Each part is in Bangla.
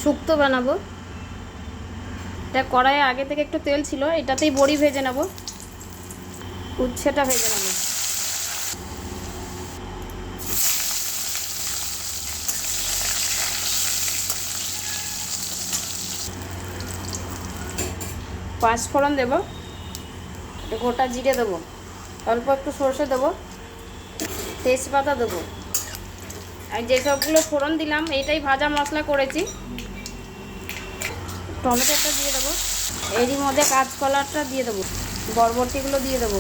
শুক্তো বানাবো। এটা কড়াইয়ে আগে থেকে একটু তেল ছিল, এটাতেই বড়ি ভেজে নেব, উচ্ছেটা ভেজে নেব। পাঁচফোড়ন দেব, গোটা জিরে দেবো, অল্প একটু সর্ষে দেবো, তেজপাতা দেবো। আর যেসবগুলো ফোড়ন দিলাম এইটাই ভাজা মশলা করেছি। টমেটোটা দিয়ে দেবো, এরই মধ্যে কাঁচকলাটা দিয়ে দেবো, বরবটিগুলো দিয়ে দেবো,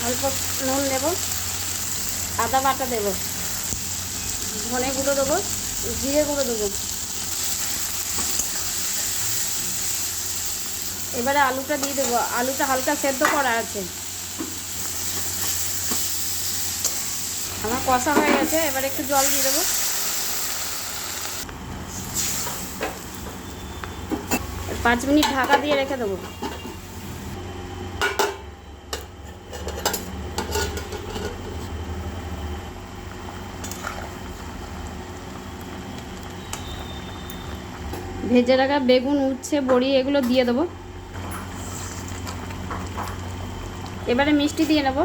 অল্প নুন দেবো, আদা বাটা দেবো, ধনে গুঁড়ো দেবো, জিরে গুঁড়ো দেবো। এবারে আলুটা দিয়ে দেবো, আলুটা হালকা সেদ্ধ করা আছে। আমার কষা হয়ে গেছে, এবারে একটু জল দিয়ে দেবো। 5 মিনিট ঢাকা দিয়ে রেখে দেবো। ভেজে রাখা বেগুন, উচ্ছে, বড়ি এগুলো দিয়ে দেবো। এবারে মিষ্টি দিয়ে নেব,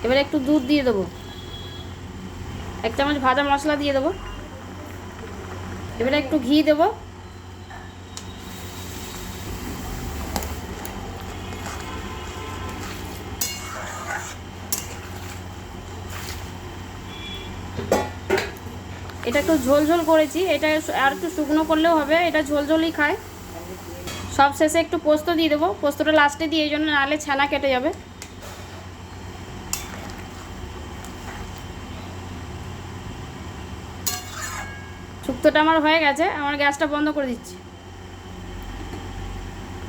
এবারে একটু দুধ দিয়ে দেবো, 1 চামচ ভাজা মশলা দিয়ে দেবো, এবারে একটু ঘি দেবো। এটা একটু ঝোল ঝোল করেছি, এটা আর একটু শুকনো করলেও হবে, এটা ঝোল ঝোলই খায়। সব শেষে একটু পোস্ত দিয়ে দেবো, পোস্তটা লাস্টে দিয়ে, এই জন্য, নাহলে ছানা কেটে যাবে। শুক্তোটা আমার হয়ে গেছে, আমার গ্যাসটা বন্ধ করে দিচ্ছি।